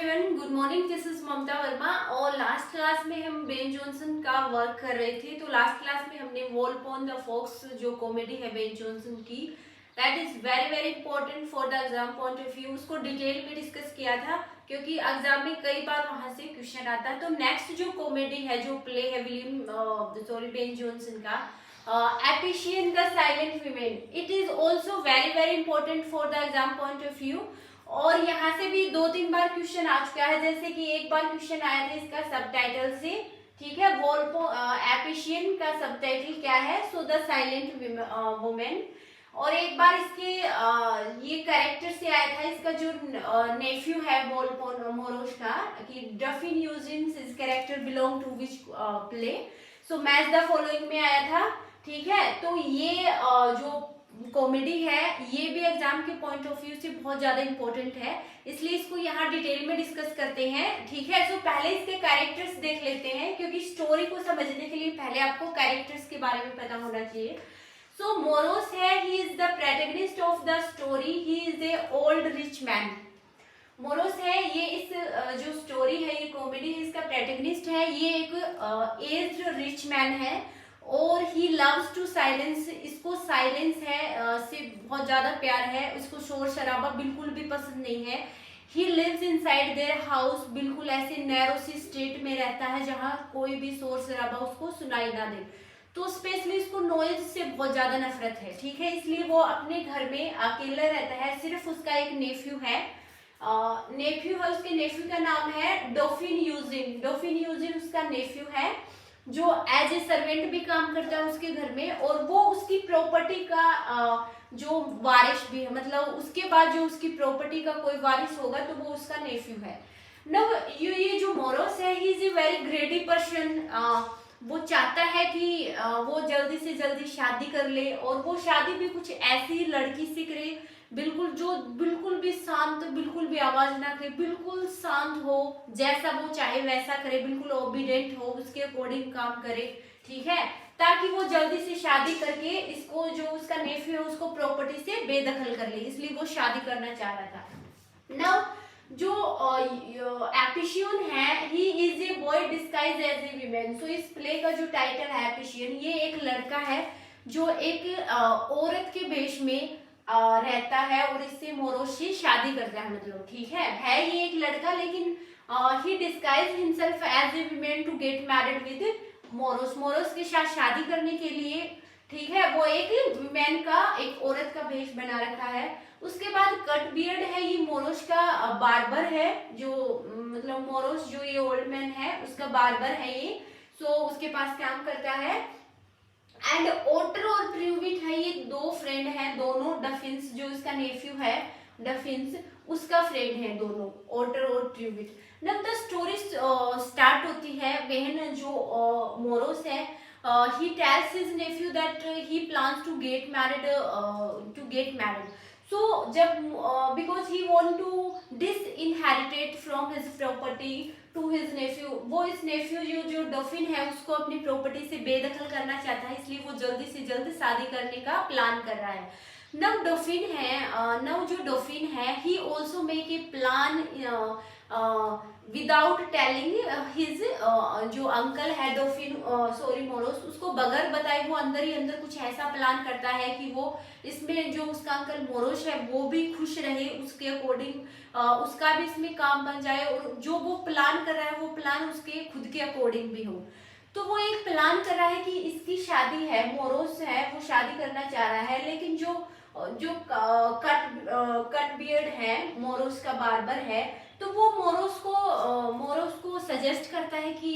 Everyone, good morning. This is Mamta Verma. और last class में हम बेन जॉनसन का वर्क कर रहे थे। तो लास्ट क्लास में हमने वोल्प ऑन द फॉक्स जो कॉमेडी है बेन जॉनसन की, that is very very important for the exam point of view, उसको डिटेल में डिस्कस किया था क्योंकि एग्जाम में कई बार वहां से क्वेश्चन आता है। तो नेक्स्ट जो कॉमेडी है, जो प्ले है बेन जॉनसन का, Epicoene the silent women, it is also very very important for the exam point of view. और यहाँ से भी 2-3 बार क्वेश्चन आ चुका है। जैसे कि एक बार क्वेश्चन आया था इसका सबटाइटल से, ठीक है, वोल्पो एपिशियन का सबटाइटल क्या है, सो द साइलेंट वुमेन। और एक बार इसके ये कैरेक्टर से आया था, इसका जो नेफ्यू है वोल्पो मोरोस का, कि Dauphine using his character belong to which play, so match the following में आया था। ठीक है, तो ये जो कॉमेडी है ये भी एग्जाम के पॉइंट ऑफ व्यू से बहुत ज्यादा इंपॉर्टेंट है, इसलिए इसको यहाँ डिटेल में डिस्कस करते हैं। ठीक है, तो पहले इसके कैरेक्टर्स देख लेते हैं क्योंकि स्टोरी को समझने के लिए पहले आपको कैरेक्टर्स के बारे में पता होना चाहिए। सो मोरोस है, he is the protagonist of the story, he is A old rich man. Morose है, ये इस जो स्टोरी है, ये कॉमेडी है, इसका प्रोटैगनिस्ट है, ये एक एज्ड रिच मैन है और ही लव्स टू साइलेंस, इसको साइलेंस है से बहुत ज्यादा प्यार है, उसको शोर शराबा बिल्कुल भी पसंद नहीं है। He lives inside their house, बिल्कुल ऐसे नैरो सी स्टेट में रहता है जहाँ कोई भी शोर शराबा उसको सुनाई ना दे। तो स्पेशली इसको नॉइज से बहुत ज्यादा नफरत है। ठीक है, इसलिए वो अपने घर में अकेला रहता है, सिर्फ उसका एक नेफ्यू है, उसके नेफ्यू का नाम है डोफिन यूजिन। डोफिन यूजिन उसका नेफ्यू है जो एज ए सर्वेंट भी काम करता है उसके घर में, और वो उसकी प्रॉपर्टी का जो वारिस भी है, मतलब उसके बाद जो उसकी प्रॉपर्टी का कोई वारिस होगा तो वो उसका नेफ्यू है। नव ये जो मोरोस है, he is a very ग्रेडी person. वो चाहता है कि वो जल्दी से जल्दी शादी कर ले, और वो शादी भी कुछ ऐसी लड़की से करे बिल्कुल जो बिल्कुल भी शांत, बिल्कुल भी आवाज ना करे, बिल्कुल शांत हो, जैसा वो चाहे वैसा करे, बिल्कुल ओबीडेंट हो, उसके अकॉर्डिंग काम करे। ठीक है, ताकि वो जल्दी से शादी करके इसको, जो उसका नेफ्यू है, उसको प्रॉपर्टी से बेदखल कर ले, इसलिए वो शादी करना चाह रहा था। नाउ जो एपिशियन है, he is a boy disguise as a women. So इस प्ले का जो टाइटल है एपिशियन, ये एक लड़का है जो एक औरत के वेश में रहता है और इससे मोरोस से शादी करता है, मतलब ठीक है ये एक लड़का, लेकिन he disguise himself as a women to get married with Morose. Morose के साथ शादी करने के लिए, ठीक है, वो एक वीमेन का, एक औरत का वेश बना रखा है। उसके बाद कट बियर्ड है, ये मोरोस का बार्बर है, जो मतलब मोरोस जो ये ओल्ड मैन है उसका बार्बर है ये, सो उसके पास काम करता है। एंड ओटर और ट्रूविट है, ये दो फ्रेंड हैं, दोनों डफिन्स, जो इसका नेफ्यू है डफिन्स, उसका फ्रेंड है दोनों, ओटर और ट्रूविट। जब द स्टोरी स्टार्ट होती है, वहन जो मोरोस है, he tells his nephew that he plans to get married. So जब because he want to disinherit from his property to his nephew, वो इस nephew जो डफिन है उसको अपनी प्रॉपर्टी से बेदखल करना चाहता है, इसलिए वो जल्दी से जल्द शादी करने का प्लान कर रहा है। नव जो डॉफिन है, he also make a plan without telling his, जो अंकल है डॉफिन, मोरोस, उसको बगैर बताए वो अंदर ही अंदर कुछ ऐसा प्लान करता है कि वो इसमें जो उसका अंकल मोरोस है वो भी खुश रहे, उसके अकॉर्डिंग उसका भी इसमें काम बन जाए, और जो वो प्लान कर रहा है वो प्लान उसके खुद के अकॉर्डिंग भी हो। तो वो एक प्लान कर रहा है कि इसकी शादी है, मोरोस है वो शादी करना चाह रहा है, लेकिन जो कट बियर्ड है, मोरोस का बार्बर है, तो वो मोरोस को सजेस्ट करता है कि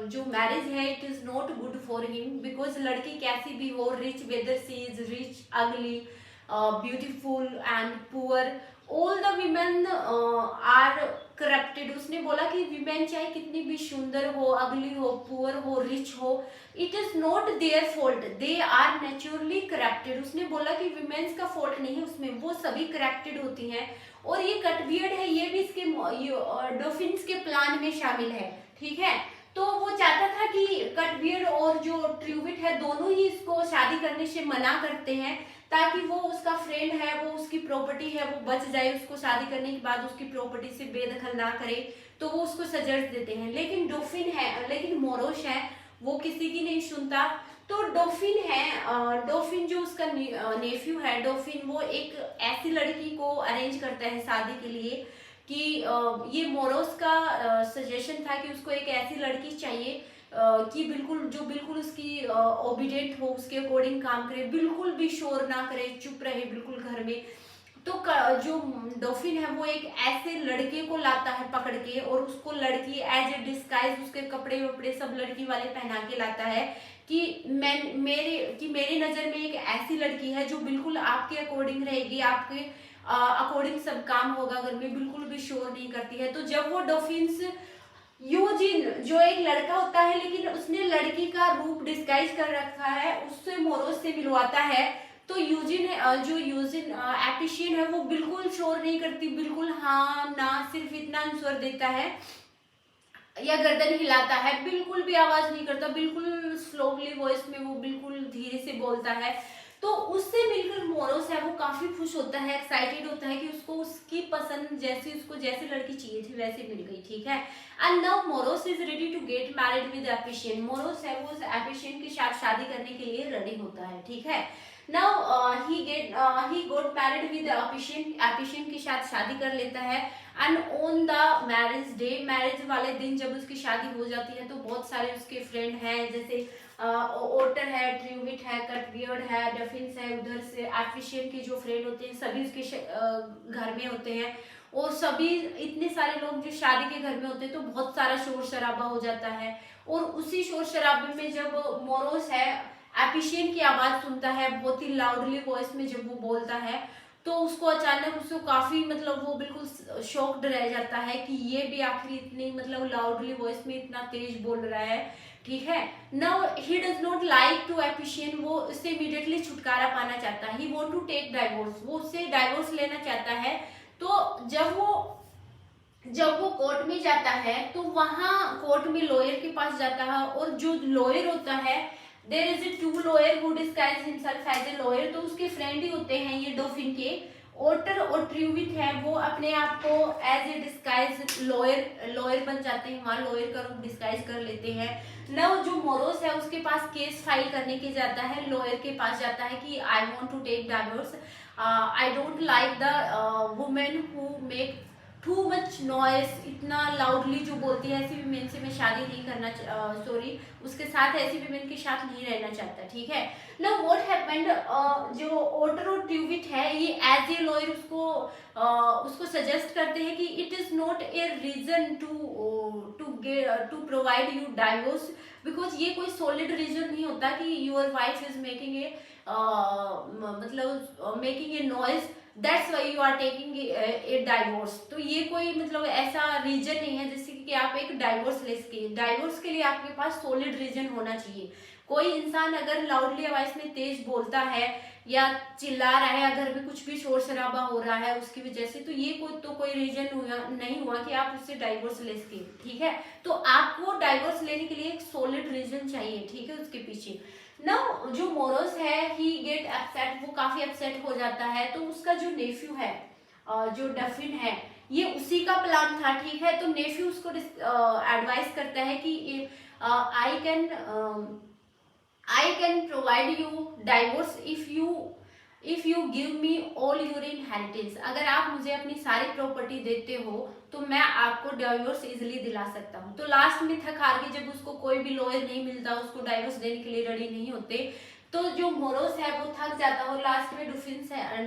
जो मैरिज है it is not good for him, because लड़की कैसी भी हो, rich, whether she is rich, ugly, beautiful and poor, all the women are corrupted. उसने बोला कि वीमेन चाहे कितनी भी सुंदर हो, अगली हो, पुअर हो, रिच हो, it is not their fault, they are naturally corrupted. उसने बोला कि वीमेन्स का फॉल्ट नहीं है उसमें, वो सभी करप्टेड होती हैं। और ये कटबियर्ड है, ये भी इसके डॉफिन्स के प्लान में शामिल है। ठीक है, तो वो चाहता था कि कटबियर्ड और जो ट्रूविट है दोनों ही इसको शादी करने से मना करते हैं, ताकि वो उसका फ्रेंड है, वो उसकी प्रॉपर्टी है, वो बच जाए, उसको शादी करने के बाद उसकी प्रॉपर्टी से बेदखल ना करे, तो वो उसको सजेस्ट देते हैं। लेकिन डॉल्फिन है, लेकिन मोरोश है, वो किसी की नहीं सुनता। तो डॉल्फिन है, डॉल्फिन जो उसका नेफ्यू है, डॉल्फिन वो एक ऐसी लड़की को अरेंज करता है शादी के लिए कि ये मोरोस का सजेशन था कि उसको एक ऐसी लड़की चाहिए कि बिल्कुल उसकी ओबीडियंट हो, उसके अकॉर्डिंग काम करे, बिल्कुल भी शोर ना करे, चुप रहे बिल्कुल घर में। तो जो डॉल्फिन है वो एक ऐसे लड़के को लाता है पकड़ के, और उसको लड़की एज ए डिस्गाइज उसके कपड़े वपड़े सब लड़की वाले पहना के लाता है कि मेरी नजर में एक ऐसी लड़की है जो बिल्कुल आपके अकॉर्डिंग रहेगी, आपके अकॉर्डिंग सब काम होगा घर में, बिल्कुल भी शोर नहीं करती है। तो जब वो डॉल्फिन्स यूजिन जो एक लड़का होता है लेकिन उसने लड़की का रूप डिस्गाइज कर रखा है, उससे मोरोस से मिलवाता है, तो यूजिन जो यूजिन एपिशियन है वो बिल्कुल शोर नहीं करती, बिल्कुल हाँ ना सिर्फ इतना आंसर देता है या गर्दन हिलाता है, बिल्कुल भी आवाज नहीं करता, बिल्कुल स्लोली वॉइस में वो बिल्कुल धीरे से बोलता है। तो उससे मिलकर मोरोस है वो काफी खुश होता है, एक्साइटेड होता है कि उसको उसकी पसंद जैसी, उसको जैसी लड़की चाहिए थी वैसे मिल गई, ठीक है। And now Morose is ready to get married with Epicoene. Morose है वो उस एपिशियन के साथ शादी करने के लिए रेडी होता है, ठीक है। Now he got married with Epicoene, Epicoene के साथ शादी कर लेता है। And on the marriage day, marriage वाले दिन जब उसकी शादी हो जाती है तो बहुत सारे उसके फ्रेंड हैं, जैसे ओटर है, ट्रिविट है, कटबियर्ड है, डफिन्स है, उधर से एफिशिएंट के जो फ्रेंड होते हैं सभी उसके घर में होते हैं, और सभी इतने सारे लोग जो शादी के घर में होते हैं, तो बहुत सारा शोर शराबा हो जाता है। और उसी शोर शराबे में जब मोरोस है एपिशियन की आवाज सुनता है, बहुत ही लाउडली वॉइस में जब वो बोलता है, तो उसको अचानक उसको काफी मतलब वो बिल्कुल शॉक्ड रह जाता है कि ये भी आखिर इतनी मतलब लाउडली वॉइस में इतना तेज बोल रहा है, ठीक है। Now he does not like to Epicoene, वो उससे इमीडिएटली छुटकारा पाना चाहता है, he want to take divorce, वो उससे डाइवोर्स लेना चाहता है। तो जब वो कोर्ट में जाता है तो वहां कोर्ट में लॉयर के पास जाता है, और जो लॉयर होता है, there is a two lawyer who disguise himself as a lawyer, तो उसके फ्रेंड ही होते हैं ये डॉल्फिन के, ओटर और ट्रिविट है, वो अपने आप को एज ए डिस्गाइज लॉयर बन जाते हैं, वहां लॉयर का रूप डिस्गाइज कर लेते हैं। नव जो मोरोस है उसके पास केस फाइल करने के जाता है, लॉयर के पास जाता है कि I want to take divorce, I don't like the women who make too much noise, इतना लाउडली जो बोलती है, ऐसी विमेन से मैं शादी नहीं करना, सॉरी उसके साथ ऐसी विमेन के साथ नहीं रहना चाहता, ठीक है। नाउ व्हाट हैपेंड, जो ओटर और ट्यूबिट है ये एज ए लॉयर उसको सजेस्ट करते हैं कि it is not a reason to provide you divorce, because ये कोई सॉलिड रीजन नहीं होता कि your wife is making a मतलब making a noise, that's why you are taking a divorce. तो ये कोई मतलब ऐसा रीजन नहीं है जिससे कि आप एक डाइवोर्स ले सके। डाइवोर्स के लिए आपके पास सॉलिड रीजन होना चाहिए। कोई इंसान अगर लाउडली आवाज में तेज बोलता है या चिल्ला रहा है, अगर भी कुछ भी शोर शराबा हो रहा है उसकी वजह से, तो ये कोई रीजन नहीं हुआ कि आप उससे डाइवोर्स ले सके, ठीक है। तो आपको डाइवोर्स लेने के लिए एक सॉलिड रीजन चाहिए, ठीक है, उसके पीछे। ना जो मोरोस है ही गेट अपसेट, वो काफी अपसेट हो जाता है। तो उसका जो नेफ्यू है जो डफिन है, ये उसी का प्लान था, ठीक है। तो नेफ्यू उसको एडवाइस करता है कि I can provide you divorce if you give me all your inheritance, अगर आप मुझे अपनी सारी प्रॉपर्टी देते हो तो मैं आपको डाइवोर्स इजिली दिला सकता हूँ। तो लास्ट में थक हार के जब उसको कोई भी लॉयर नहीं मिलता, उसको डाइवोर्स देने के लिए रेडी नहीं होते, तो जो मोरोस है वो थक जाता है और लास्ट में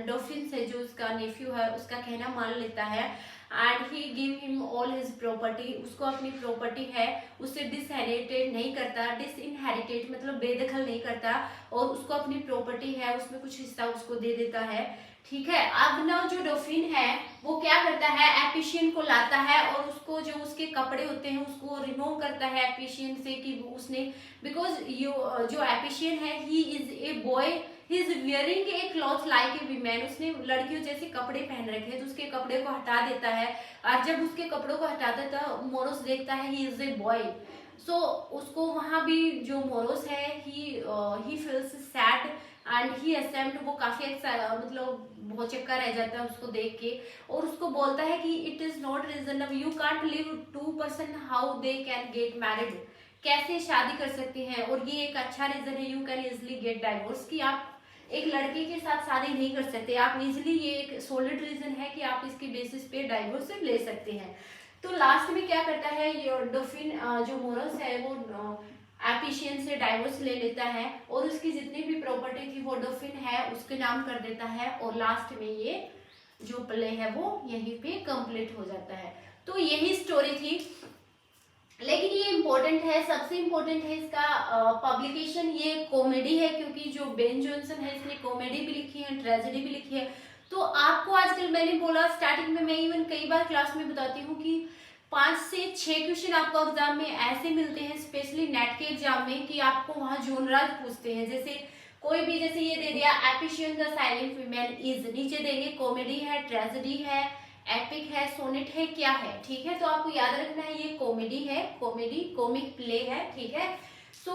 डॉल्फिन्स है जो उसका नेफ्यू है उसका कहना मान लेता है, and he give him all his property, उसको अपनी प्रॉपर्टी है उससे डिसहेरिटेड नहीं करता, डिसइनहेरिटेड मतलब बेदखल नहीं करता, और उसको अपनी प्रॉपर्टी है उसमें कुछ हिस्सा उसको दे देता है, ठीक है। अब ना जो डॉल्फिन है वो क्या करता है, एपिशियन को लाता है और उसको जो उसके कपड़े होते हैं उसको रिमूव करता है एपिशियन से, कि उसने बिकॉज जो एपिशियन है he is a boy, he is wearing A cloth like a women, उसने लड़कियों जैसे कपड़े पहन रखे हैं, तो उसके कपड़े को हटा देता है, और जब उसके कपड़ों को हटाता है तो मोरोस देखता है ही इज ए बॉय। सो उसको वहां भी जो मोरोस है he feels sad and he ashamed, वो काफी मतलब बहुत चक्कर रह जाता है उसको देख के, और उसको बोलता है कि it is not reasonable, you can't live 2 person, how they can get married, कैसे शादी कर सकते हैं, और ये एक अच्छा रीजन है, you can easily get divorce, कि आप एक लड़के के साथ शादी नहीं कर सकते आप इजिली, ये एक सॉलिड रीजन है कि आप इसके बेसिस पे डाइवोर्स ले सकते हैं। तो लास्ट में क्या करता है ये डॉल्फिन, जो मोरस है वो एपिशियन से डाइवोर्स ले लेता है, और उसकी जितनी भी प्रॉपर्टी थी वो डॉल्फिन है उसके नाम कर देता है, और लास्ट में ये जो प्ले है वो यहीं पे कंप्लीट हो जाता है। तो यही स्टोरी थी, लेकिन ये इम्पोर्टेंट है, सबसे इम्पोर्टेंट है इसका पब्लिकेशन, ये कॉमेडी है, क्योंकि जो बेन जॉनसन है इसने कॉमेडी भी लिखी है, ट्रेजेडी भी लिखी है। तो आपको आजकल मैंने बोला स्टार्टिंग में, मैं इवन कई बार क्लास में बताती हूँ कि 5 से 6 क्वेश्चन आपको एग्जाम में ऐसे मिलते हैं, स्पेशली नेट के एग्जाम में, कि आपको वहाँ जोनराज पूछते हैं, जैसे कोई भी, जैसे ये दे दिया एपिशियन द साइलेंट फीमेल इज, नीचे देंगे कॉमेडी है, ट्रेजेडी है, एपिक है, सोनेट है, क्या है, ठीक है। तो आपको याद रखना है ये कॉमेडी है, कॉमेडी कॉमिक प्ले है, ठीक है। सो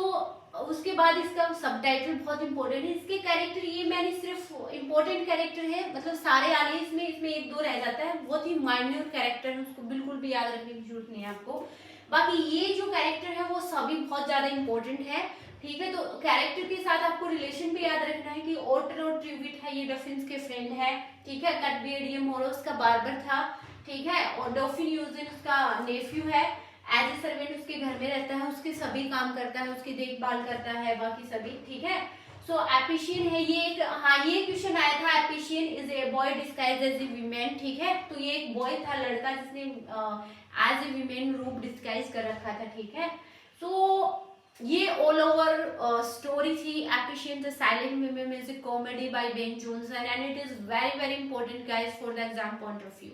उसके बाद इसका सबटाइटल बहुत इंपॉर्टेंट है, इसके कैरेक्टर, ये मैंने सिर्फ इंपॉर्टेंट कैरेक्टर है, मतलब सारे आ रहे हैं इसमें, इसमें 1-2 रह जाता है, बहुत ही माइन्यूट कैरेक्टर है, उसको बिल्कुल भी याद रखने की जरूरत नहीं है आपको। बाकी ये जो कैरेक्टर है वो सभी बहुत ज्यादा इंपॉर्टेंट है, ठीक है। तो कैरेक्टर के साथ आपको रिलेशन भी याद रखना है कि ओटर और ट्रिब्यूट है, ये डॉल्फिन्स के फ्रेंड है, ठीक है। कटबियर्ड ये मोरोस का बार्बर था, ठीक है, और डॉल्फिन यूजिन उसका नेफ्यू है, एज ए सर्वेंट उसके घर में रहता है, उसके सभी काम करता है, उसकी देखभाल करता है, बाकी सभी, ठीक है। सो एपिशियन है ये एक, हाँ ये क्वेश्चन आया था, Epicoene is a boy disguise as a women, ठीक है। तो ये एक बॉय था, लड़का, जिसने एज ए वीमेन रूप डिस्गाइज कर रखा था, ठीक है। सो ये ऑल ओवर स्टोरी थी Epicoene the silent women music comedy by Ben Jonson, and it is very very important guys for the exam point of view.